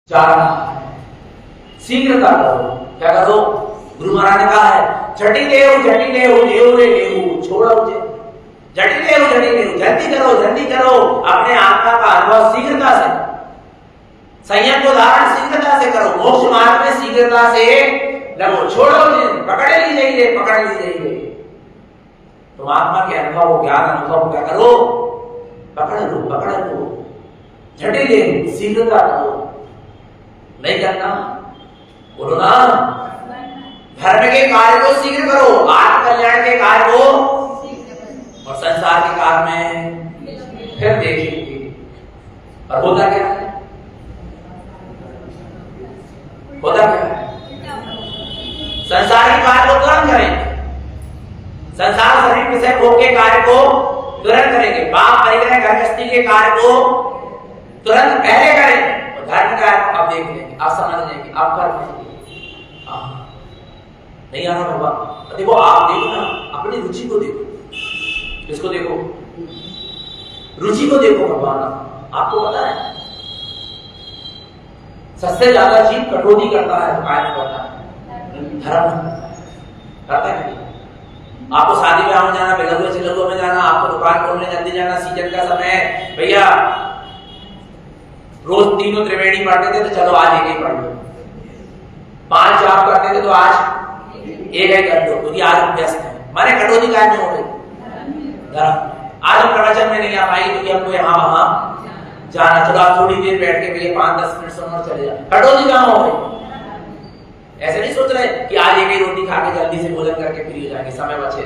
जा रहा है, शीघ्रता करो। क्या करो? गुरु महाराज ने कहा है झटी ले छोड़ो मुझे, झटी ले जल्दी करो। अपने आत्मा का अनुभव शीघ्रता से, संयम को धारण शीघ्रता से करो, मोक्ष मार्ग में शीघ्रता से लगो, छोड़ो मुझे, पकड़ ली जाइए। तुम आत्मा के अनुभव, ज्ञान अनुभव क्या करो? पकड़ लो, झटी ले, शीघ्रता करो। नहीं करना, बोलो ना, धर्म के कार्य को शीघ्र करो, आत्म कल्याण के कार्य को, और संसार के कार्य में फिर देखेंगे। और होता क्या है? संसार के कार्य को तुरंत करेंगे, संसार शरीर विषय भोग के कार्य को तुरंत करेंगे, पाप परिग्रह गृहस्थी के कार्य को तुरंत पहले करेंगे, और धर्म का आप देख लेंगे, आप समझ लेंगे, आप कर लेंगे। नहीं आना बाबा, देखो आप देखो ना, अपनी रुचि को देखो, किसको देखो? रुचि को देखो भगवान। आपको पता है सबसे ज्यादा जीव कटौती करता है तो काय करता है? धर्म करता है। आपको शादी ब्याह में जाना, बेलगुए चिलगुए में जाना, आपको दुकान खोलने जल्दी जाना, सीजन का समय, भैया रोज 3 त्रिवेणी पढ़ते थे तो चलो आज एक ही पढ़ लो, 5 जॉब करते थे तो आज एक है कर लो, क्योंकि आज व्यस्त है। माने कटौती काय में हो गई? धर्म। आज हम प्रवचन में नहीं आ पाई क्योंकि हमको यहाँ वहां जाना, चलो आप थोड़ी देर बैठ के भैया 5-10 मिनट सुनो चले जाओ, कटौती कहाँ हो गई? ऐसे नहीं सोच रहे कि आज एक ही रोटी खा के जल्दी से भोजन करके फ्री हो जाएंगे, समय बचे,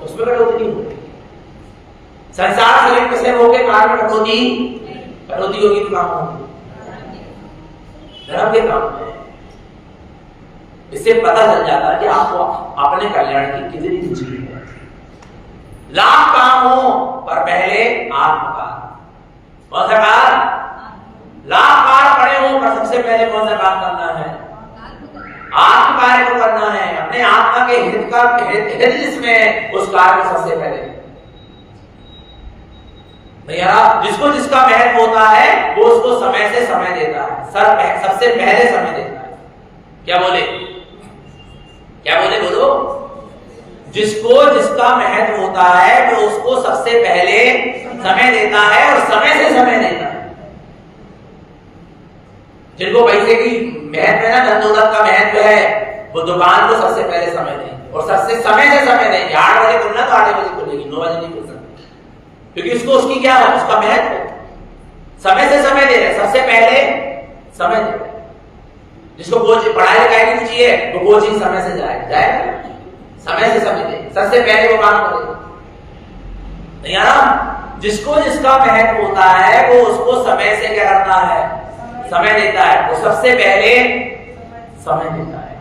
उसमें कटौती नहीं होगी। संसार शरीर किसे हो के कारण कटौती होगी तो काम होगी धर्म के काम में। इससे पता चल जाता है कि आपको अपने कल्याण की कितनी रुचि है। लाभ काम हो पर पहले आत्मकार। कौन सा कार्य? लाभ कार्य पड़े हो पर सबसे पहले कौन सा काम करना है? आत्मकार्य को करना है, अपने आत्मा के हित का हित जिसमें उस कार्य को सबसे पहले। भैया जिसको जिसका महत्व होता है वो उसको समय से समय देता है, सबसे पहले समय देता है। क्या बोले बोलो? जिसको जिसका महत्व होता है वो उसको सबसे पहले समय देता है और समय से समय देता है। जिनको पैसे की महत्व है ना, धन दौलत का महत्व है, वो दुकान को सबसे पहले समय देंगे और सबसे समय से समय देंगे। 8 बजे खुलना तो 8 बजे खुलेगी, 9 बजे नहीं खुल सकती, क्योंकि उसको उसकी क्या है, उसका महत्व समय से समय दे रहे, सबसे पहले समय दे रहे। जिसको पढ़ाई लिखाई की रुचि है वो कोचिंग समय से जाएगा, समय से समय दे, सबसे पहले वो काम करेगा। नहीं आना, जिसको जिसका महत्व होता है वो उसको समय से क्या करता है, समय देता है, वो सबसे पहले समय देता है।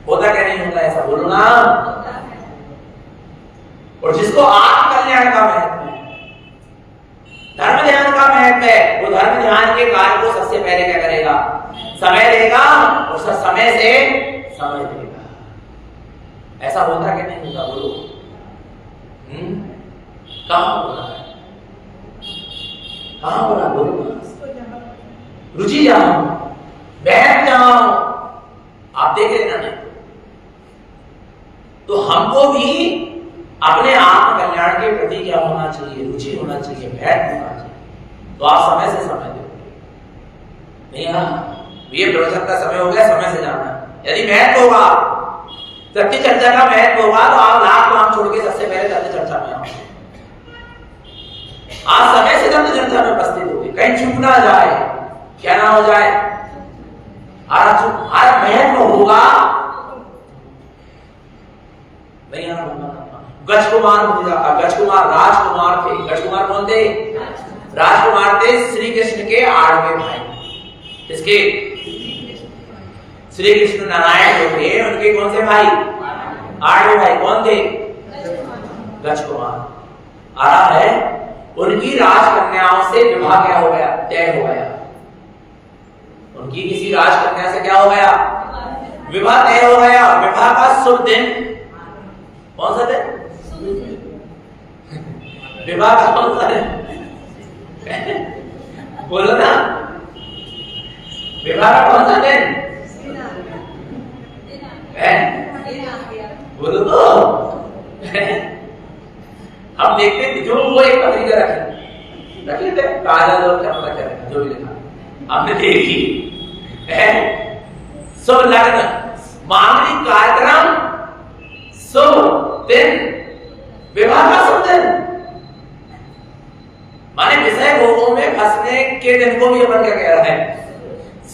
होता क्या नहीं होता? ऐसा बोलो ना। और जिसको आत्म कल्याण का महत्व है, धर्म ध्यान का महत्व है, वो धर्म ध्यान के कार्य को सबसे पहले क्या करेगा, समय देगा और समय से समय देगा। ऐसा होता क्या नहीं होता? बोलो कहां बोला है, कहां बोला? बोलो रुचि जाओ, बैठ जाओ, आप देख लेना नहीं तो हमको भी अपने आत्म कल्याण के प्रति क्या होना चाहिए, रुचि होना चाहिए, बैठ होना चाहिए, तो आप समय से समय दोगे। नहीं हाँ, ये प्रवचन का समय हो गया, समय से जाना है। यदि महत्व होगा, सत्य चर्चा का महत्व होगा तो आप लाख काम छोड़ के सबसे पहले सत्य चर्चा में आओ। आज समय से सत्य चर्चा में उपस्थित होगी, कहीं चूक ना जाए, क्या ना हो जाए, आज महत्व होगा। नहीं गजकुमार राजकुमार थे। गजकुमार कौन थे? राजकुमार थे श्री कृष्ण के आठवें भाई। इसके श्री कृष्ण नारायण जो थे उनके कौन से भाई? आठवें भाई। कौन थे? गजकुमार। आ रहा है उनकी राजकन्याओं से विवाह क्या हो गया? तय हो गया। उनकी किसी राजकन्या से क्या हो गया? विवाह तय हो गया। विवाह का शुभ दिन कौन सा दिन? विवाह का कौन सा दिन? बोलो ना, विवाह का कौन सा दिन है? बोलो तो। हम देखते जो वो एक पत्रिका रखे थे काजल और क्या पता क्या जो भी लिखा हमने देखी है। शुभ लग्न, मांगलिक कार्यक्रम, शुभ दिन, विवाह का शुभ दिन, माने विषय भोगों में फंसने के दिन को भी अपन क्या कह रहा है?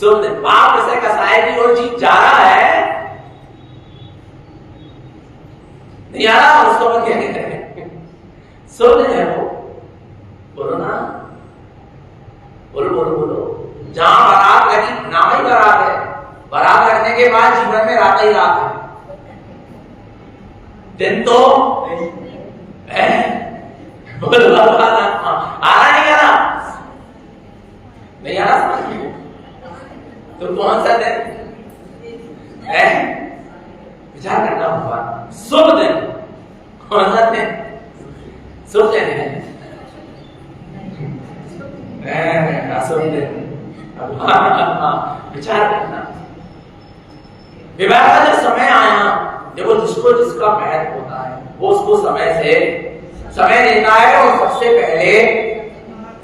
शुभ दिन। वहां विषय कसाय की ओर जीत जा रहा है, नहीं आ रहा, उसको अपन क्या कहते हैं? शुभ दिन है वो। बोलो ना, बोलो बोलो बोलो। जहां बारात लगी, नाम ही बारात है, बारात लगने के बाद जीवन में रात ही रात है, दिन तो है। बोलो आ रहा नहीं आ रहा? नहीं आ रहा समझ में? तो कौन सा दिन है? विचार करना होगा। शुभ दिन कौन सा दिन? शुभ दिन है, शुभ दिन। विचार करना। विवाह का जब समय आया, देखो जिसको जिसका महत्व होता है वो उसको समय देता है और सबसे पहले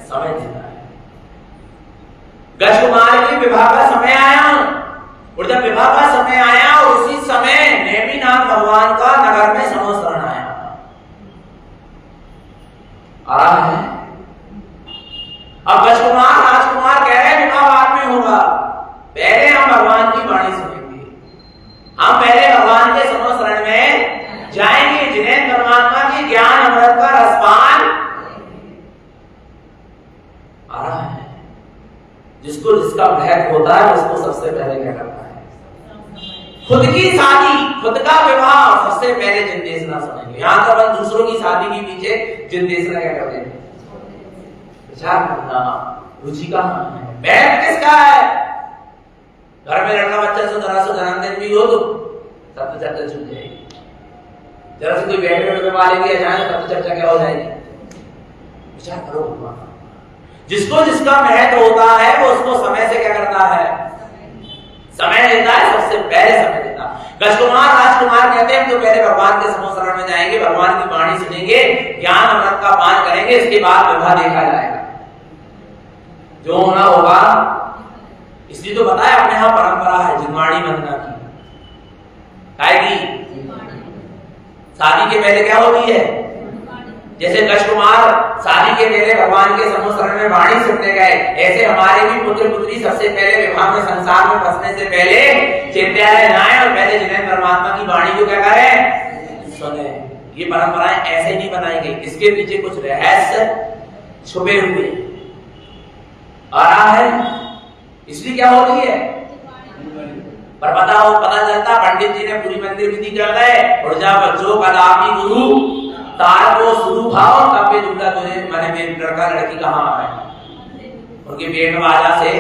समय देता है। गज कुमार की विवाह का समय आया, और जब विवाह का समय आया और उसी समय नेमिनाथ भगवान का नगर में समोसरण आया। आ रहा है। अब गज कुमार राजकुमार कह रहे हैं विवाह बाद में होगा, पहले हम भगवान की वाणी सुनेंगे, हम पहले भगवान के समोसरण में जाएंगे, जिन्हें परमात्मा की ज्ञान अमृत का रसपान। आ रहा है। जिसको जिसका महत्व होता है उसको सबसे पहले क्या करता है? खुद की शादी, खुद का विवाह सबसे पहले जिंदेशना सुनेंगे। यहां तो अपन दूसरों की शादी के पीछे जिंदेशना क्या करते हैं? विचार करना। रुचि का महत्व किसका है? घर में लड़का बच्चा से जरा सा जन्मदिन भी हो तो सब तो चर्चा छूट जाएगी। जरा से कोई बैठ में मार दिया जाए तब तो चर्चा क्या हो जाएगी? विचार करो भगवान। जिसको जिसका महत्व होता है वो उसको समय से क्या करता है? समय देता है, सबसे पहले समय देता है। गजकुमार राजकुमार कहते हैं हम तो पहले भगवान के समोसरण में जाएंगे, भगवान की वाणी सुनेंगे, ज्ञान अमृत का पान करेंगे, इसके बाद विवाह देखा जाएगा, जो होना होगा। इसलिए तो बताया अपने यहां परंपरा है जिनवाणी वंदना की। शादी के पहले क्या होती है? जैसे गजकुमार शादी के पहले भगवान के समोसरण में वाणी सुनने गए, ऐसे हमारे भी पुत्र पुत्री सबसे पहले विवाह में संसार में फंसने से पहले चिंत्यालय जाएं और पहले जिन्हें परमात्मा की वाणी को क्या करें? सुने। ये परंपराएं ऐसे नहीं बनाई गई, इसके पीछे कुछ रहस्य छुपे हुए आ रहा है। इसलिए क्या होती है? पर पता चलता पंडित जी ने पूरी मंदिर विधि कर गए, और जब जो कदापि गुरु तार को शुरू भाव तब पे दूल्हा तुझे मैंने लड़का लड़की कहाँ आए, उनके पेट वाला से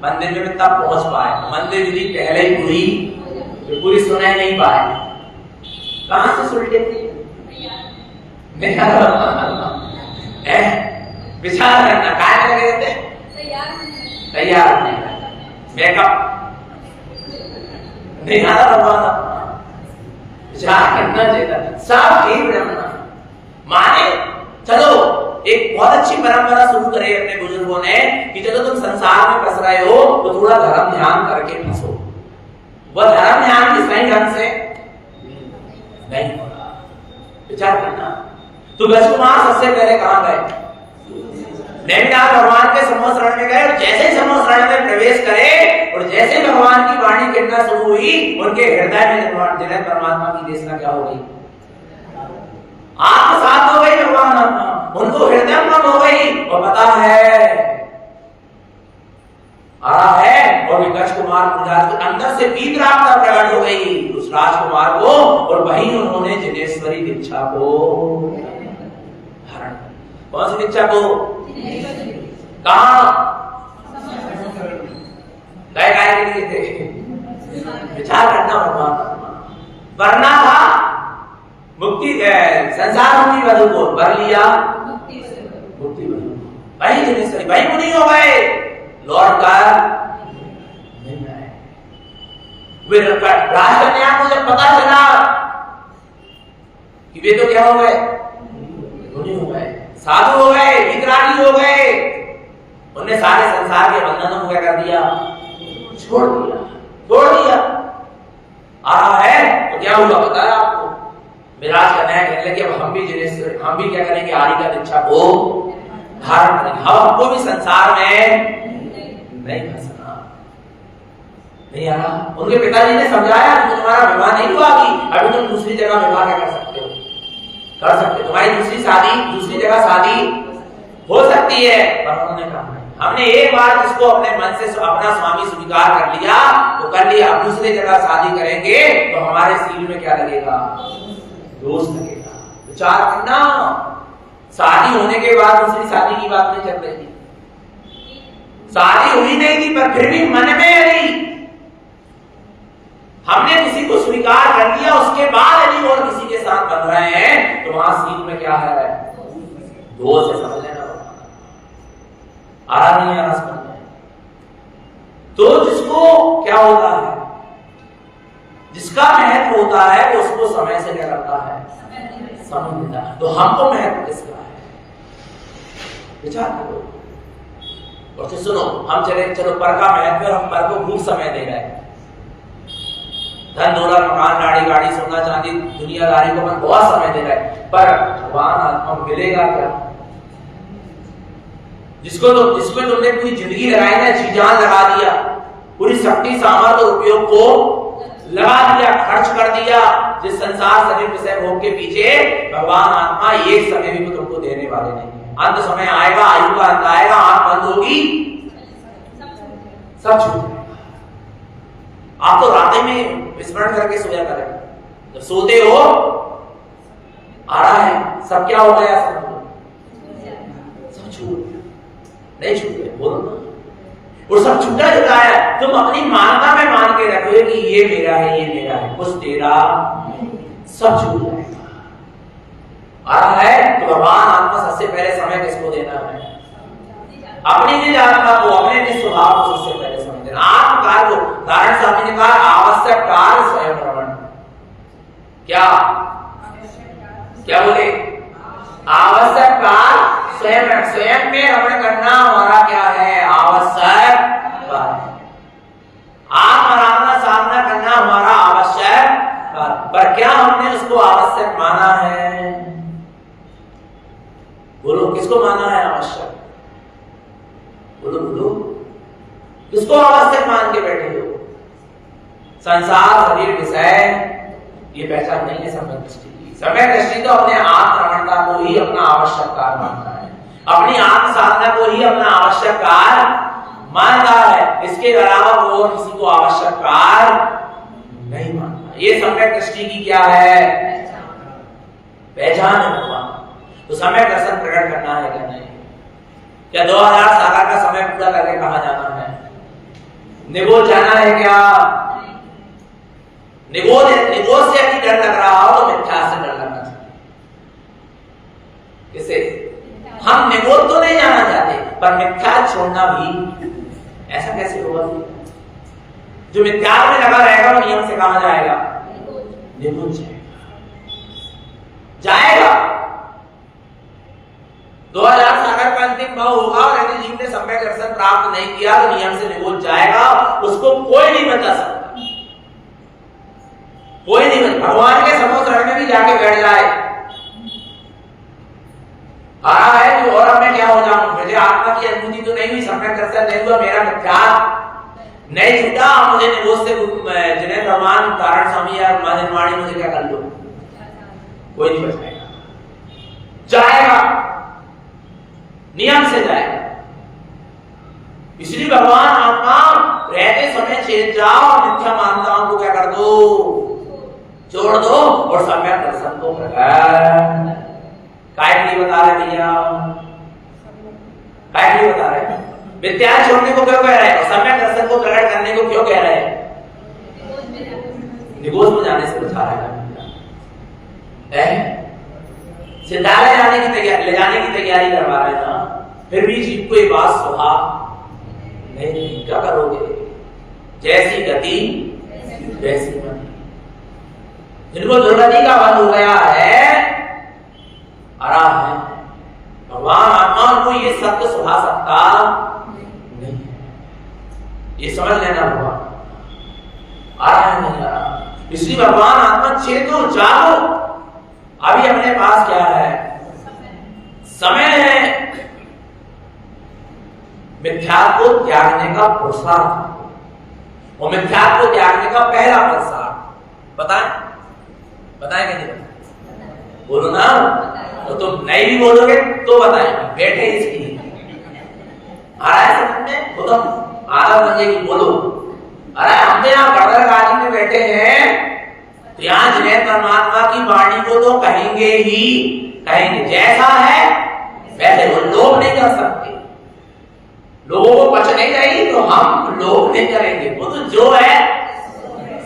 मंदिर में तब पहुंच पाए। मंदिर विधि पहले ही पूरी सुनाई नहीं पाए। कहां से सुलटे थे? विचार करना। काय लगे थे? तैयार नहीं, मेकअप नहीं आता भगवान। विचार करना चाहिए। सब ही ब्रह्म माने। चलो एक बहुत अच्छी परंपरा शुरू करे अपने बुजुर्गों ने कि चलो तुम संसार में फंस रहे हो तो थोड़ा धर्म ध्यान करके फंसो। वह धर्म ध्यान की सही ढंग से नहीं होगा। विचार करना। तो गजकुमार सबसे पहले कहां गए? नेमिनाथ भगवान के समोसरण में गए, और जैसे ही समोसरण में प्रवेश करे और जैसे भगवान की वाणी गिरना शुरू हुई, उनके हृदय में जिन्हें परमात्मा की देशना क्या हो गई? आत्मसात हो गई भगवान, उनको हृदय मन हो गई। और पता है आ रहा है, और गजकुमार के अंदर से वीतरागता प्रकट हो गई उस राजकुमार को, और वहीं उन्होंने जिनेश्वरी दीक्षा को धारण। कौन सी दीक्षा को? कहा गए के लिए थे? विचार करना होगा। वरना था मुक्ति संसार मुक्ति वधु को वर लिया, मुक्ति वधु वही जनेश्वरी वही मुनि हो गए, लौट कर नहीं आए। राजकन्या को जब पता चला कि वे तो क्या हो गए, मुनि हो गए, साधु हो गए, वितरागी हो गए, उन्हें सारे संसार के बंधनों को क्या कर दिया, छोड़ दिया। आ रहा है तो क्या हुआ पता है आपको, विराज का न्याय कहने लगे अब हम भी जनेश्वर, हम भी क्या करेंगे, आरी का दीक्षा को धारण करेंगे, हमको भी संसार में नहीं फंसना। नहीं आ रहा, उनके पिताजी ने समझाया कि तुम्हारा विवाह नहीं हुआ, अभी तुम दूसरी जगह विवाह क्या कर सकते हो, कर सकते, तुम्हारी दूसरी जगह शादी हो सकती है। पर उन्होंने कहा हमने एक बार जिसको अपने मन से अपना स्वामी स्वीकार कर लिया तो कर लिया, अब दूसरी जगह शादी करेंगे तो हमारे सील में क्या लगेगा, दोष लगेगा। विचार करना, शादी होने के बाद दूसरी शादी की बात नहीं चल रही थी, शादी हुई नहीं थी पर फिर भी मन में यदि हमने किसी को स्वीकार कर लिया उसके बाद यदि और किसी के साथ बन रहे हैं तो वहां सील में क्या है, दोष है, समझ लेना। आ रहा नहीं है समझ में। तो जिसको क्या होता है, जिसका महत्व होता है वो उसको समय से क्या करता है, समय देता है। तो हमको महत्व किसका है, विचार करो। और तो सुनो, हम चलो पर का महत्व, हम पर को खूब समय दे रहे हैं, धन दौलत मकान गाड़ी सोना चांदी दुनियादारी को हम बहुत समय दे रहे हैं, पर भगवान आत्मा मिलेगा क्या, जिसमें तुमने पूरी जिंदगी लगाई ना, जी जान लगा दिया, पूरी शक्ति सामर्थ्य और उपयोग को लगा दिया, खर्च कर दिया, जिस संसार शरीर विषय भोग के पीछे, भगवान आत्मा एक समय भी तुमको देने वाले नहीं है। अंत समय आएगा, आयु का अंत आएगा, आंख बंद होगी, सब छूट जाएगा। आप तो रात में विस्मरण करके सोया करें, जब सोते हो आ रहा है सब क्या हो गया, सब छूट नहीं छूट गए, बोलो ना, और सब छूटा है। तुम अपनी मानता में मान के रखोगे कि ये मेरा है, ये मेरा है, कुछ तेरा, सब छूट जाएगा। आ रहा है तो भगवान आत्मा सबसे पहले समय किसको देना है, अपनी निज आत्मा को, अपने निज स्वभाव को सबसे पहले समय देना। आत्मकार्य को, नारायण स्वामी ने कहा आवश्यक कार्य स्वयं रमण, क्या बोले, आवश्यक कार्य स्वयं में रमण करना हमारा क्या है, आवश्यक कार्य। आत्माराधना साधना करना हमारा आवश्यक कार्य, पर क्या हमने उसको आवश्यक माना है, बोलो किसको माना है आवश्यक, बोलो किसको आवश्यक मान के बैठे हो। संसार शरीर विषय ये पहचान नहीं है समय दृष्टि की। समय दृष्टि तो अपने आत्मरमणता को ही अपना आवश्यक कार्य मानता है, अपनी आत्म साधना को ही अपना आवश्यक कार्य मानता है, इसके अलावा वो किसी को आवश्यक कार्य नहीं मानता। ये समय दृष्टि की क्या है, पहचान है भगवान। तो समय दर्शन प्रकट करना है क्या नहीं, क्या 2000 साल का समय पूरा करके कहा जाना है, निगोद जाना है क्या, निगोद से अभी डर लग रहा हो तो मिथ्या से डर लगना चाहिए। किसे, हम निगोद तो नहीं जाना चाहते पर मिथ्या छोड़ना भी, ऐसा कैसे होगा, जो मिथ्या में लगा रहेगा वो नियम से कहां जाएगा, निगोद जाएगा। 2000 सागर का अंतिम भाव होगा और यदि जीव ने सम्यक दर्शन प्राप्त नहीं किया तो नियम से निगोद जाएगा, उसको कोई नहीं बचा सकता, कोई नहीं बचा। भगवान के समुद्र में भी जाके बैठ जाए, आ रहा है कि और मैं क्या हो जाऊं, मुझे आत्मा की अनुभूति तो नहीं हुई, सम्यक दर्शन नहीं हुआ, मेरा मिथ्या नहीं छूटा, मुझे निगोद से जिन्हें भगवान कारण स्वामी या मां जनवाणी मुझे क्या कर लो, कोई नहीं बचाएगा, जाएगा, नियम से जाएगा। इसलिए भगवान आत्मा रहते समय चेत जाओ, मिथ्या मान्यताओं को क्या कर दो, छोड़ दो और सम्यक दर्शन को प्रकट। काय के लिए बता रहे भैया, काय के लिए बता रहे, मिथ्या छोड़ने को क्यों कह रहे हैं, सम्यक दर्शन को प्रकट करने को क्यों कह रहे हैं, निगोद में जाने से बता रहे हैं, सिद्धालय जाने की तैयारी, ले जाने की तैयारी करवा रहे हैं ना, फिर भी जीव को ये बात सुहा नहीं, क्या करोगे? जैसी गति वैसी मति। जिनको दुर्गति का बंध हो गया है, आराम है, भगवान आत्मा को ये सत्य सुहा सकता नहीं, ये समझ लेना। भगवान आ रहा है नहीं आ रहा, इसलिए भगवान आत्मा चेतो जागो। अभी अपने पास क्या है? समय है। मिथ्यात्व को त्यागने का पुरुषार्थ, और मिथ्यात्व को त्यागने का पहला पुरुषार्थ बताएं, बताएं कि नहीं बताएं? बोलो ना, तो तुम नहीं भी बोलोगे तो बताएं, बैठे इसकी आ रहा है समझ में? वो तो आदत बन जाएगी, बोलो। अरे हम तो यहाँ गड़गड़ गाड़ी में बैठे हैं, तो यहाँ जिनेन्द्र परमात्मा की वाणी को तो कहेंगे ही कहेंगे, जैसा है वैसे। वो लोभ नहीं कर सकते, लोगों को पच नहीं रही तो हम लोभ नहीं करेंगे, वो तो जो है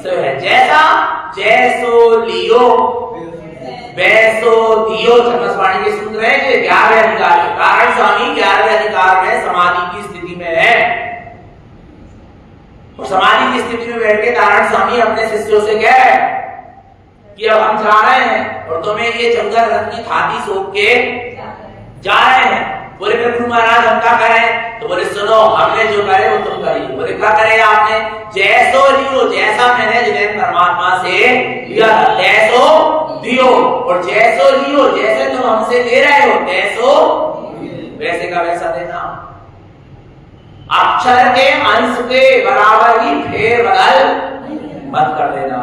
सो है। जैसा जैसो लियो वैसो दियो, चमसवाणी के सूत्र है कि 11वें अधिकार में कारण स्वामी 11वें अधिकार में समाधि की स्थिति में है, और समाधि की स्थिति में बैठ के नारायण स्वामी अपने शिष्यों से कहे कि अब हम जा रहे हैं और तुम्हें ये जंगल रथ की थाती सौंप के जा रहे हैं। बोले फिर गुरु महाराज हम क्या करें? तो बोले सुनो, हमने जो करे वो तुम करिए। बोले क्या करे आपने? जैसो लियो, जैसा मैंने जिनेन्द्र परमात्मा से लिया था तैसो दियो, और जैसो लियो, जैसे तुम हमसे ले रहे हो तैसो वैसे का वैसा देना। अक्षर के अंश के बराबर ही फेर बदल मत कर देना,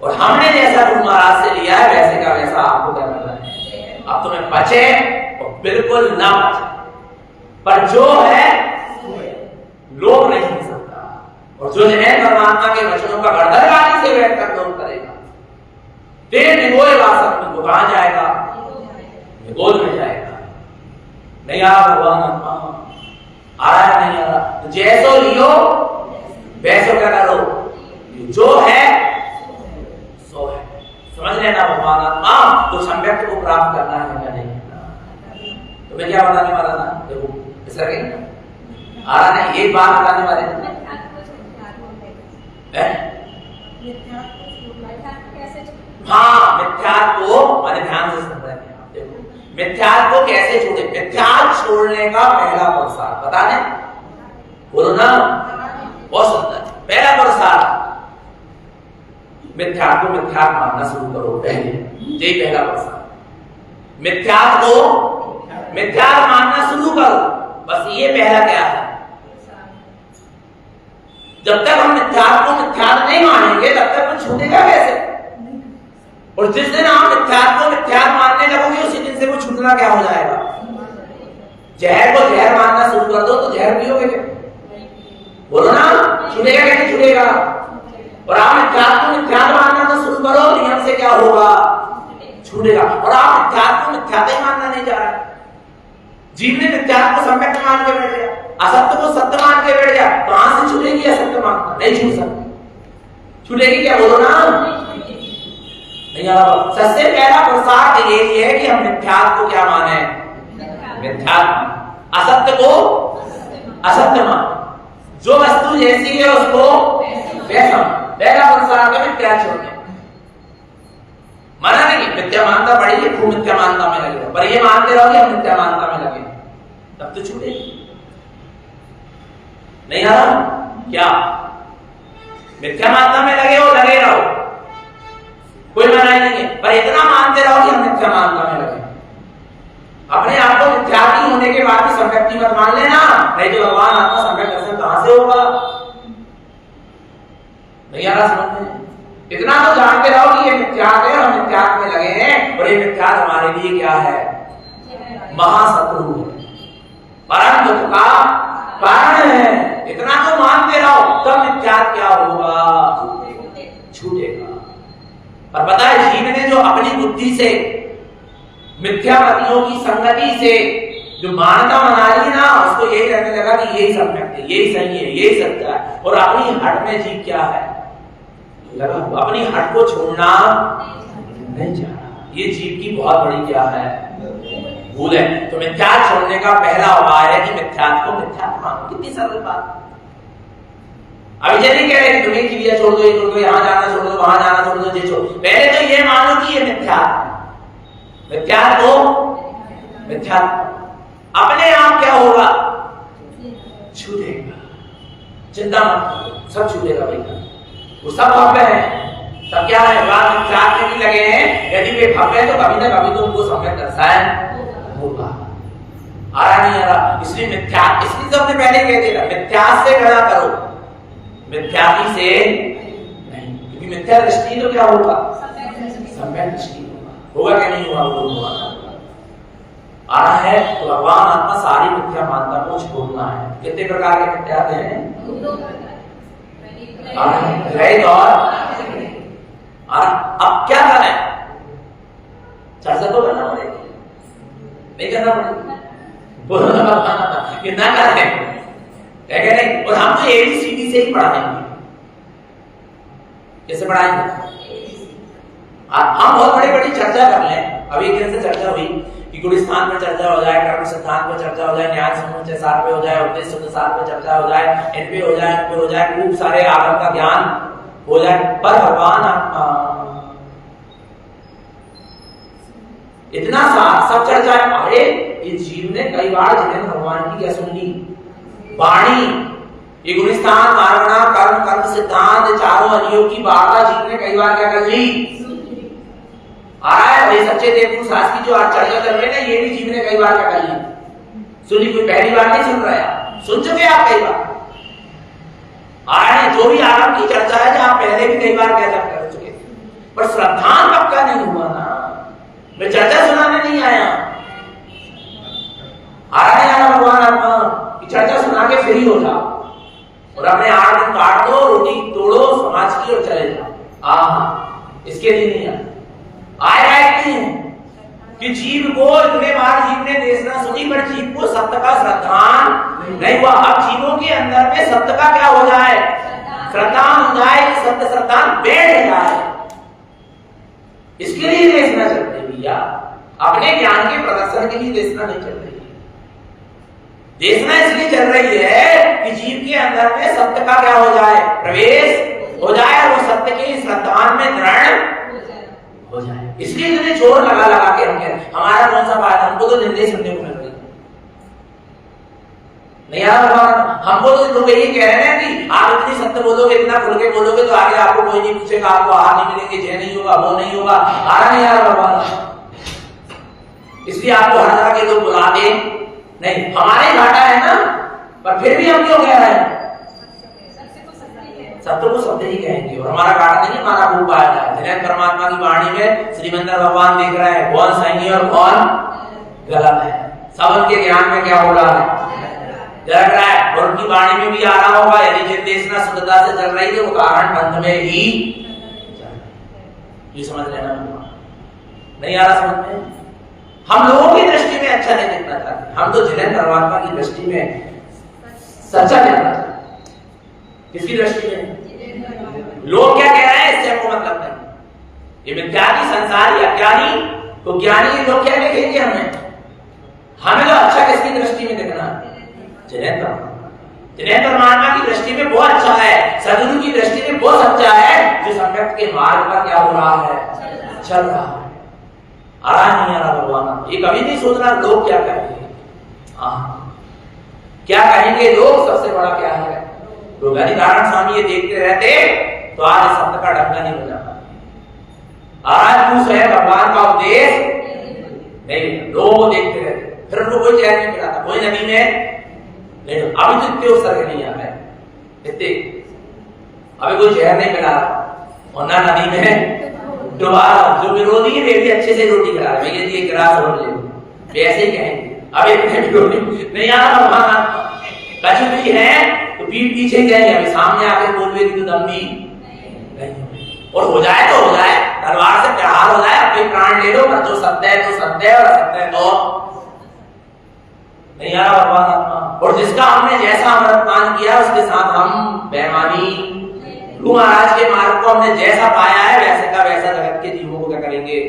और हमने जैसा गुरु महाराज से लिया है वैसे का वैसा आपको क्या करना है। अब तुम्हें बचे और बिल्कुल ना बचे, पर जो है लोभ नहीं हो सकता, और जो जिनेन्द्र परमात्मा के वचनों का गड़गड़ानी से बैठकर लोभ करेगा, फिर निगोए वासक को कहां जाएगा? निगोद में जाएगा। नहीं आ रहा भगवान आत्मा, आ रहा है नहीं आ रहा? तो जैसो लियो वैसो क्या करो, जो है सो है। समझ लेना भगवान आत्मा तो सम्यक को प्राप्त करना है या नहीं। तो मैं क्या बताने वाला था? देखो इसका क्या आ रहा है, एक बात बताने वाले हैं। हाँ, मिथ्यात्व को मैंने ध्यान से सुन रहे हैं। देखो मिथ्यात्व को कैसे छोड़े? मिथ्यात्व छोड़ने का पहला पुरुषार्थ बता दें, बोलो ना, बहुत सुंदर। पहला पुरुषार्थ मिथ्यात्व को मिथ्यात्व मानना शुरू करो, पहले यही पहला पुरुषार्थ। मिथ्यात्व को मिथ्यात्व मानना शुरू करो, बस ये पहला क्या है। जब तक हम मिथ्यात्व को मिथ्यात्व नहीं मानेंगे तब तक कुछ छूटेगा कैसे? और जिस दिन आप मिथ्यात्व को मिथ्यात्व मानने लगोगे उसी दिन से वो छूटना क्या हो जाएगा? जहर को जहर मानना शुरू कर दो तो जहर पियोगे क्या? बोलो ना, छूटेगा कैसे? छूटेगा। और आप मिथ्यात्व को मिथ्यात्व मानना तो शुरू करो, नियम से क्या होगा? छूटेगा। और आप मिथ्यात्व को मिथ्यात्व ही मानना नहीं जा रहे। जीव ने मिथ्यात्व को सम्यक मान के बैठ गया, असत्य को सत्य मान के बैठ गया, कहां से छूटेगी असत्य मानना? नहीं छूट सकती। छूटेगी क्या? बोलो ना, नहीं आ रहा। सबसे पहला पुरुषार्थ यही है कि हम मिथ्यात्व को क्या माने? मिथ्यात्व। असत्य को असत्य मान, जो वस्तु जैसी है उसको वैसा। पहला पुरुषार्थ है मिथ्या छोड़ने। माना नहीं मिथ्या मानता पड़ेगी, खूब मिथ्या मानता में लगेगा, पर ये मानते रहोगे हम मिथ्या मानता में लगे तब तो छूटेगी। नहीं आ रहा क्या? मिथ्या मानता में लगे हो, लगे रहो, कोई मना ही नहीं है, पर इतना मानते रहो कि हम मिथ्या मानता में लगे। अपने आप को मिथ्यात्व होने के बाद भी सम्यक्ति मत मान लेना, नहीं तो भगवान आत्मा सम्यक दर्शन कहां से होगा? नहीं आ रहा समझ में? इतना तो जानते रहो कि ये मिथ्यात्व है, हम मिथ्यात्व में लगे हैं, और ये मिथ्यात्व हमारे लिए क्या है? महाशत्रु है, परम दुख का कारण है। इतना तो मानते रहो, तब मिथ्यात्व क्या होगा? छूटेगा। और पता है जीव ने जो अपनी बुद्धि से मिथ्यामतियों की संगति से जो मान्यता बना ली ना, उसको यही कहने लगा कि यही सम्यक है, यही सही है, यही सत्य है। और अपनी हट में जीव क्या है? लगा अपनी हट को छोड़ना नहीं चाह रहा। ये जीव की बहुत बड़ी क्या है? भूल है। तो मिथ्या छोड़ने का पहला उपाय है कि मिथ्या को मिथ्या मानो। कितनी सरल बात। अभी ये नहीं कह रहे कि तुम्हें की दिया छोड़ दो, ये छोड़ दो, यहाँ जाना छोड़ दो, वहां जाना छोड़ दो, ये छोड़। पहले तो ये मानो कि ये मिथ्या, मिथ्या तो मिथ्या अपने आप क्या होगा, छूटेगा। चिंता मत, सब छूटेगा भैया, वो सब भव्य है। तब क्या है, बात मिथ्या में भी लगे हैं, यदि वे भव्य है तो कभी ना कभी तो उनको सम्यक दर्शाए होगा। आ रहा नहीं आ रहा, इसलिए मिथ्या, इसलिए तो हमने पहले कह दिया मिथ्या से गणना करो, मिथ्यादि से नहीं, क्योंकि मिथ्या दृष्टि तो क्या होगा, सम्यक दृष्टि होगा कि नहीं होगा। आ रहा है तो भगवान आत्मा सारी मिथ्या मानता को छोड़ना है। कितने प्रकार के मिथ्या आते हैं, रहित और अब क्या करें, चर्चा तो करना पड़ेगा, नहीं करना पड़ेगा, बोलना बताना कितना करें, नहीं। और हम तो ABCD से ही पढ़ाएंगे। कैसे पढ़ाएंगे, हम बहुत बड़ी बड़ी चर्चा कर लें। अभी एक दिन से चर्चा हुई कि गुण स्थान पर चर्चा हो जाए, कर्म सिद्धांत पर चर्चा हो जाए, न्याय समूह सार पे हो जाए, उपदेश शब्द सार पे चर्चा हो जाए, इन पे हो जाए, उन पे हो जाए, खूब सारे आगम का ज्ञान हो जाए। पर भगवान इतना सब चर्चा है। अरे इस जीव ने कई बार जिन्हें भगवान की क्या सुन ली, वाणी, ये गुणस्थान, मार्गणा, कर्म, कर्म सिद्धांत, चारों अनियोग की वार्ता जीव ने कई बार क्या कर ली, आ रहा है। भाई सच्चे देवपुरुष शास्त्री जो आज चर्चा कर रहे हैं ना, ये भी जीव ने कई बार क्या कर ली, सुनी। कोई पहली बार नहीं सुन रहा है, सुन चुके आप कई बार। आ रहा है जो भी आगम की चर्चा है, जहां पहले भी कई बार क्या कर चुके, पर श्रद्धान पक्का नहीं हुआ ना। मैं चर्चा सुनाने नहीं आया, आ रहा है भगवान आत्मा की चर्चा सुना के फ्री हो जाओ और अपने 8 दिन काट दो, रोटी तोड़ो समाज की और चले जाओ। इसके लिए नहीं आया नहीं है कि जीव को इतने बार जीव ने देशना सुनी, पर जीव को सत्य का श्रद्धान नहीं हुआ। अब जीवों के अंदर में सत्य का क्या हो जाए, श्रद्धान हो जाए, सत्य श्रद्धान बैठ जाए। इसके लिए देशना चल रही भैया, अपने ज्ञान के प्रदर्शन के लिए देशना नहीं चल रही। देशना इसलिए चल रही है कि जीव के अंदर में सत्य का क्या हो जाए, प्रवेश हो जाए, और वो सत्य के श्रद्धान में दृढ़ हो जाए। इसलिए इतने जोर लगा लगा के हम कह रहे, हमारा कौन सा फायदा, हमको तो निर्देश सुनने को मिल रही नहीं यार। हमको तो लोग यही कह रहे हैं कि आप इतनी सत्य बोलोगे, इतना खुल के बोलोगे तो आगे आपको कोई नहीं पूछेगा, आपको आहार नहीं मिलेंगे, जय नहीं होगा, वो नहीं होगा। आ रहा नहीं यार भगवान, इसलिए आपको हर तरह के लोग बुलाते नहीं। हमारे घाटा है ना, पर फिर भी हम क्यों कह रहे हैं, सत्य को सत्य ही कहेंगे। और हमारा घाटा नहीं, हमारा रूप आया है। जिन्हें परमात्मा की वाणी में श्रीमंदर भगवान देख रहे हैं कौन सही है और कौन गलत है, सब उनके ज्ञान में क्या हो रहा है, जग रहा है। और उनकी वाणी में भी आ रहा होगा, यदि जितेशना शुद्धता से चल रही है, वो कारण पंथ में ही ये समझ लेना नहीं आ रहा समझ में। हम लोगों की दृष्टि में अच्छा नहीं दिखना चाहते, हम तो जिन्हें परमात्मा की दृष्टि में सच्चा दिखना चाहते। किसकी दृष्टि में, लोग क्या कह रहे हैं इससे हमको मतलब नहीं। ये विज्ञानी संसारी अज्ञानी, तो ज्ञानी लोग क्या देखेंगे हमें, हमें तो अच्छा किसकी दृष्टि में दिखना, जिन्हें परमात्मा की दृष्टि में बहुत अच्छा है, सदगुरु की दृष्टि में बहुत अच्छा है, जो सम्यक के मार्ग पर क्या हो रहा है, चल रहा है। आ रहा नहीं आ रहा भगवान, ये कभी नहीं सोच रहा लोग क्या कहेंगे। क्या कहेंगे लोग, सबसे बड़ा क्या है, लोग हरिनारायण स्वामी ये देखते रहते तो आज सत्य का डंका नहीं हो जाता। आज पूछ है भगवान का उपदेश नहीं, लोग देखते रहते, फिर उनको कोई चैन नहीं मिलाता, कोई नदी में नहीं। अभी तो इतने उत्सर्ग नहीं आ रहे, इतने अभी कोई जहर नहीं मिला और ना नदी में डुबा। जो विरोधी है वे भी अच्छे से रोटी खिला रहे, ये गिलास और ले वे ऐसे ही कहेंगे। अब इतने विरोधी नहीं आ रहा भगवान, कछु भी है तो पीठ पीछे जाएंगे, अभी सामने आकर बोलवे की तो दम भी नहीं। और हो जाए तो हो जाए, तलवार से प्रहार हो जाए, अपने प्राण ले लो, पर जो सत्य है तो सत्य है और असत्य है तो नहीं आ रहा भगवान आत्मा। और जिसका हमने जैसा अमृतपान किया उसके साथ हम बेईमानी, गुरु महाराज के मार्ग को हमने जैसा पाया है वैसे का वैसा जगत के जीवों को क्या करेंगे,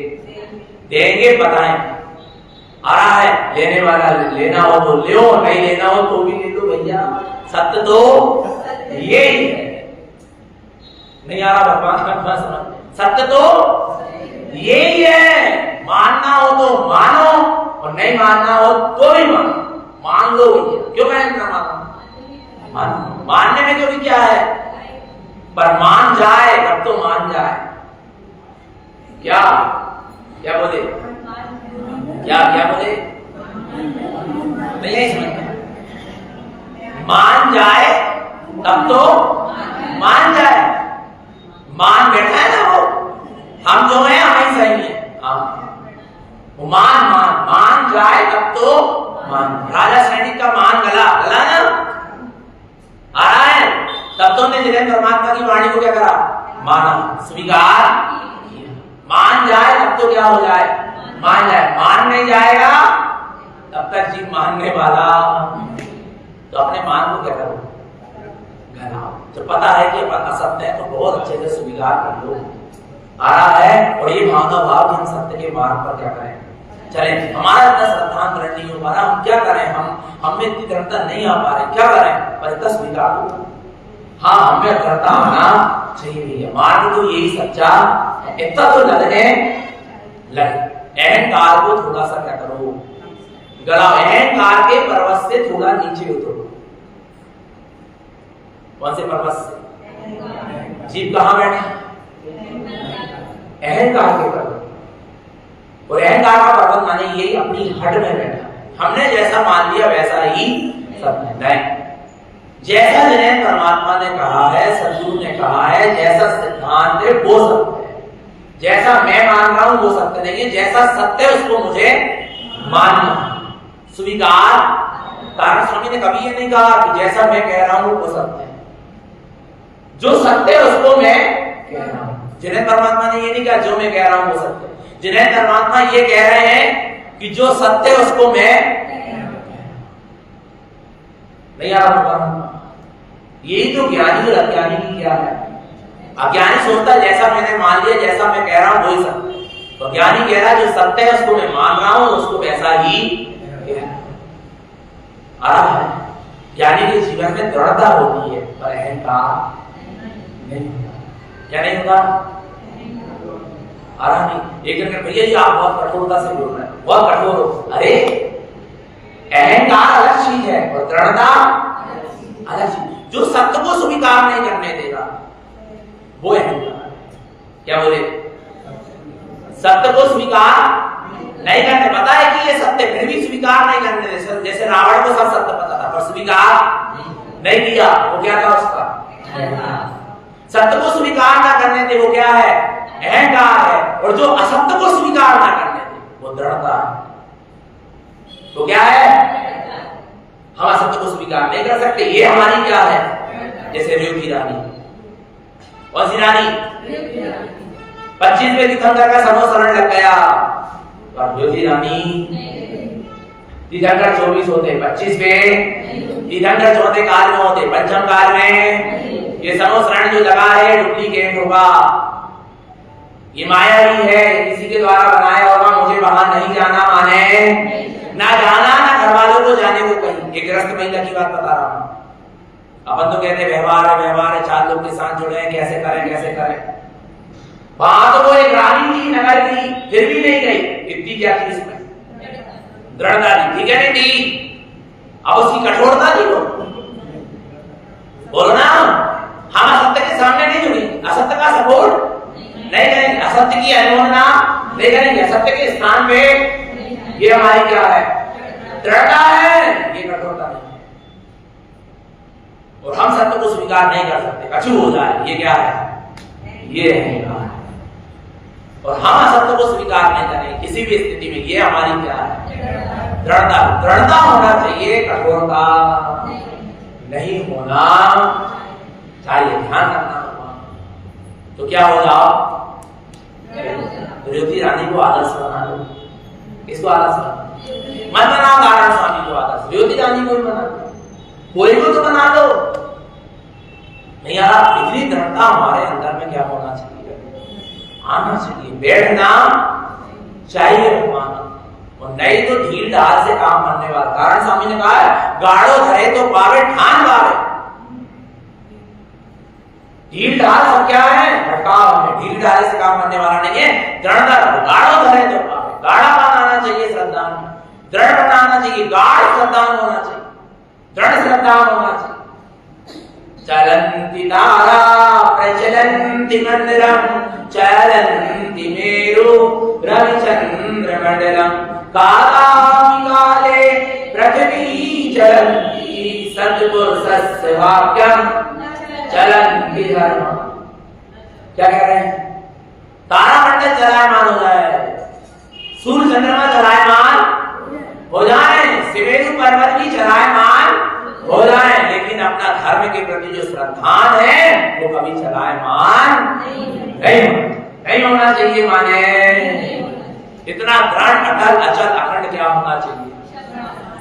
देंगे, बताएं। आ रहा है, लेने वाला लेना हो तो लो, नहीं लेना हो तो भी ले लो भैया। सत्य तो यही है। नहीं आ रहा भगवान समझ? सत्य तो यही है। मानना हो तो मानो और नहीं मानना हो तो भी मानो, मान लो भैया। क्यों मैं इतना मानो? मानने में जो भी क्या है, पर मान जाए तब तो मान जाए। क्या क्या बोले? क्या क्या बोले? नहीं समझ। मान जाए तब तो मान जाए। मान बैठा है ना वो, हम जो है हम ही सही है। वो मान जाए तब तो मान। राजा सैनिक का मान गला ना आ रहा है, तब तो ने जिन्हें परमात्मा की वाणी को क्या करा? माना, स्वीकार किया। मान जाए तब तो क्या हो जाए? मान जाए। मान नहीं जाएगा तब तक जीव मानने वाला, तो अपने मान को क्या करो? गलाओ। तो पता है कि असत्य है तो बहुत अच्छे से स्वीकार कर लो। आ रहा है, और ये भावना भाव हम सत्य के मार्ग पर क्या करें? चले। हमारा इतना श्रद्धांत नहीं हो पा रहा, हम क्या करें? हम में इतनी दृढ़ता नहीं आ पा रहे, क्या करें? पर इतना स्वीकार हो। हाँ, हमें दृढ़ता होना चाहिए भैया। मार्ग तो यही सच्चा, इतना तो लगने लगे। अहंकार को थोड़ा सा क्या करो? गलाओ। अहंकार के पर्वत से थोड़ा नीचे उतरो। कौन से पर्वत से? जीव कहां बैठे? अहंकार के पर्वत। और अहंकार का पर्वत माने ये अपनी हट में बैठा। हमने जैसा मान लिया वैसा ही सब है। जैसा जिन्हें परमात्मा ने कहा है, सदगुरु ने कहा है, जैसा सिद्धांत है वो सत्य है। जैसा मैं मान रहा हूं वो सत्य नहीं है। जैसा सत्य है उसको मुझे मानना, स्वीकार। कारण स्वामी ने कभी ये नहीं कहा कि जैसा मैं कह रहा हूं वो सत्य है। जो सत्य है उसको मैं कह रहा हूं। जिन्हें परमात्मा ने ये नहीं कहा जो मैं कह रहा हूं वो सत्य। जिन्हें परमात्मा ये कह रहे हैं कि जो सत्य है उसको मैं नहीं आ रहा। यही तो ज्ञानी और अज्ञानी की क्या है? अज्ञानी सोचता है जैसा मैंने मान लिया, जैसा मैं कह रहा हूं वही सत्य। तो ज्ञानी कह रहा है जो सत्य है उसको मैं मान रहा हूं, उसको वैसा ही आ रहा है। ज्ञानी के जीवन में दृढ़ता होती है पर अहंकार नहीं होता। क्या नहीं होता? आ रहा नहीं। एक जन भैया जी आप बहुत कठोरता से बोल रहे हैं, बहुत कठोर हो। अरे अहंकार अलग चीज है और दृढ़ता अलग चीज। जो सत्य को स्वीकार नहीं करने देगा वो अहंकार। क्या बोले? सत्य को स्वीकार नहीं करने, पता है कि ये सत्य, फिर भी स्वीकार नहीं करने दे। जैसे रावण को सब सत्य पता था पर स्वीकार नहीं किया, वो क्या था उसका? सत्य को स्वीकार ना करने दे वो क्या है? अहंकार है। और जो असत्य को स्वीकार ना करने दे वो दृढ़ता है। तो क्या है? हम असत्य को स्वीकार नहीं कर सकते, ये हमारी क्या है? जैसे रेवती रानी। कौन सी रानी? 25वें तीर्थंकर का समोसरण लग गया और रेवती रानी। तीर्थंकर 24 होते, 25वें तीर्थंकर चौथे काल में होते, पंचम काल में ये समोसरण जो लगा है डुप्लीकेट होगा। ये माया ही है, किसी के द्वारा बनाया होगा। मुझे वहां नहीं जाना, माने ना जाना, ना घर वालों को जाने को कहीं। एक गृहस्थ महिला की बात बता रहा हूं। अपन तो कहते व्यवहार है, 4 लोग के साथ जुड़े हैं, कैसे करें। वहां तो वो एक रानी थी नगर की, फिर भी नहीं गई। इतनी क्या थी इसमें? दृढ़ता थी। ठीक है नहीं थी? अब उसकी कठोरता थी वो। बोलो ना, हम असत्य के सामने नहीं जुड़ी, असत्य का सपोर्ट नहीं करेंगे, असत्य की अनुमोदना नहीं करेंगे। असत्य के स्थान पे ये हमारी क्या है? दृढ़ता है, ये कठोरता नहीं है। और हम सत्य को स्वीकार नहीं कर सकते, कछु हो जाए, ये क्या है? ये अहंकार है। और हम असत्य को स्वीकार नहीं करें किसी भी स्थिति में, ये हमारी क्या है? दृढ़ता होना चाहिए, कठोरता नहीं होना चाहिए। ध्यान रखना होगा। तो क्या हो जाओ? रेवती रानी को आदर्श बना लो। किसको आदर्श बना? मत बनाओ नारायण स्वामी को आदर्श, रेवती रानी को ही बना लो। कोई को तो बना लो। नहीं यार, इतनी दृढ़ता हमारे अंदर में क्या होना चाहिए? आना चाहिए, बैठना चाहिए। और नहीं तो ढील ढाल से काम करने वाला। कारण स्वामी ने कहा है गाड़ो धरे तो पावे ठान पावे। ढील ढाल सब क्या है? भटकाव है। ढील ढाल से काम करने वाला नहीं है। दृढ़ता रहो, गाड़ो धरे तो पावे। गाढ़ा बनाना चाहिए श्रद्धा में, दृढ़ बनाना चाहिए, गाढ़ श्रद्धा होना चाहिए, दृढ़ श्रद्धा होना चाहिए। चलन्ति तारा प्रचलन्ति मंदिरम चलन्ति मेरु रविचंद्र मंडलम कालामि काले पृथ्वी चलन्ति सत्पुरुषस्य वाक्यम चलन्ति धर्म। क्या कह रहे हैं? तारा मंडल चलायमान हो जाए, सूर्य चंद्रमा चलायमान हो जाए, सिवेरु पर्वत भी चलायमान हो जाए, लेकिन अपना धर्म के प्रति जो श्रद्धान है वो कभी चलायमान नहीं होना चाहिए। माने इतना दृढ़ अटल अचल अखंड क्या होना चाहिए?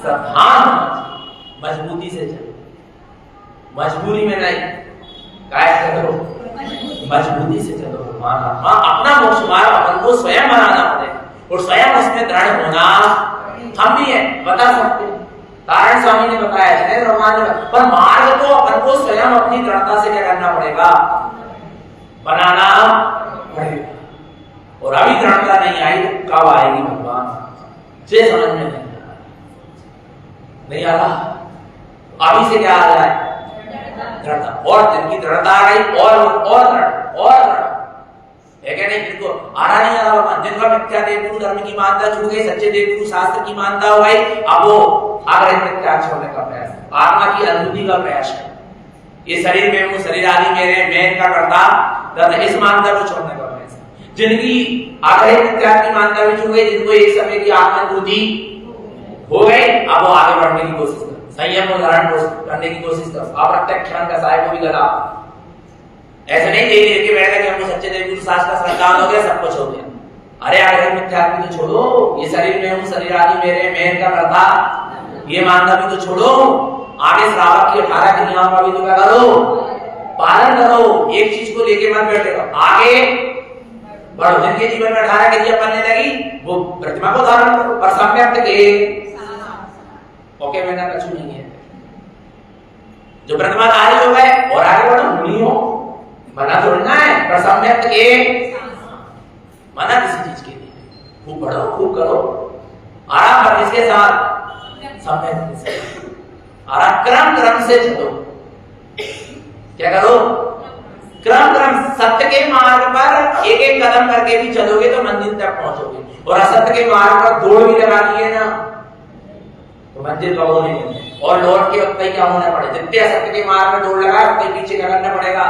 श्रद्धान। मजबूती से चलो, मजबूरी में नहीं। काय करो? मजबूती से चलो। अपना मोक्ष मार्ग अपन को स्वयं बनाना पड़ेगा और स्वयं उसमें दृढ़ होना हम भी है बता सकते हैं। कारण स्वामी ने बताया जिनेंद्र भगवान ने, पर मार्ग तो अपन को स्वयं अपनी दृढ़ता से क्या करना पड़ेगा? बनाना पड़ेगा। और अभी दृढ़ता नहीं आई तो कब आएगी भगवान? से समझ में नहीं आ रहा। अभी से क्या आ जाए? दृढ़ता। और जिनकी दृढ़ता आ गई और दृढ़ है नहीं, जिनको आ रहा नहीं आ रहा भगवान, जिनका मिथ्या देव धर्म की मानता छूट गई, सच्चे देव शास्त्र की मानता हो गई, अब वो आग्रह मिथ्या छोड़ने का प्रयास, आत्मा की अनुभूति का प्रयास है। ये शरीर में हूँ, शरीर आदि मेरे, मैं इनका करता, इस मानता को छोड़ने का प्रयास। जिनकी आग्रह मिथ्या की मानता भी छूट गई, जिनको एक समय की आत्मानुभूति हो गई, अब वो आगे बढ़ने की कोशिश कर, संयम को धारण करने की कोशिश कर, अप्रत्यक्ष क्षण का साय को भी गला। ऐसा नहीं देख लेके बैठ गए कि हमको सच्चे देव शास्त्र का श्रद्धान हो गया, सब कुछ हो गया। अरे आग्रह मिथ्या भी तो छोड़ो, ये शरीर में हूँ, शरीर आदि मेरे, मैं इनका करता, ये मानता भी तो छोड़ो। आगे श्रावक की 18 के नियम का भी तो क्या करो? पालन करो। एक चीज को लेके मत बैठेगा, आगे बढ़ो। जिनके जीवन में 18 के नियम बनने लगी वो प्रतिमा को धारण करो, पर सम्यक के ओके मैंने कुछ नहीं है। जो प्रतिमा धारी हो गए और आगे बढ़ो, नहीं हो मना छोड़ना है, पर सम्यक के मना किसी चीज के लिए। खूब बढ़ो, खूब करो, आराम कर, इसके साथ सम्यक से आराम, क्रम से चलो। क्या करो? क्रम सत्य के मार्ग पर एक एक कदम करके भी चलोगे तो मंजिल तक पहुंचोगे, और असत्य के मार्ग पर दौड़ भी लगा दिए ना तो मंजिल कब नहीं मिलती। और लौट के वक्त क्या होना पड़े? जितने असत्य के मार्ग में दौड़ लगा उतने पीछे क्या करना पड़ेगा?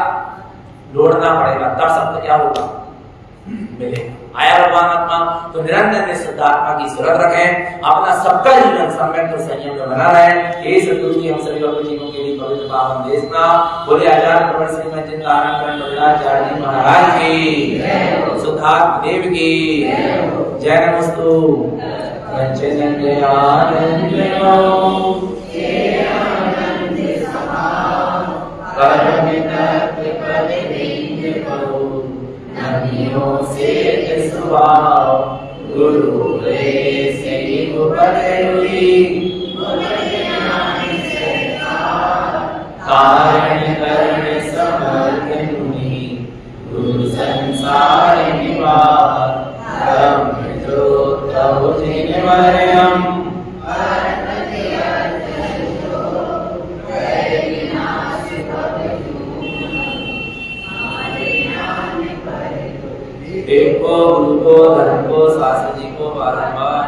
दौड़ना पड़ेगा, तब सत्य क्या होगा? मिलेगा। आया भगवान आत्मा तो निरंतर निश्चित आत्मा की सूरत रखें, अपना सबका जीवन सम्यक और संयम में बना रहे। हे सतगुरु जी हम सभी लोगों जीवों के लिए पवित्र पावन देशना बोले आचार्य प्रवर श्री मंजिल नारायण करण बद्राचार्य जी महाराज की, सुधार्थ देव की जय। नमस्तु पंचनंद आनंद से स्वभाव गुरु से कारण करण समर्थ मुनि गुरु संसार निवार ब्रह्म ज्योत जिन मरयम देव को गुरु को धर्म को शास्त्र जी को बारंबार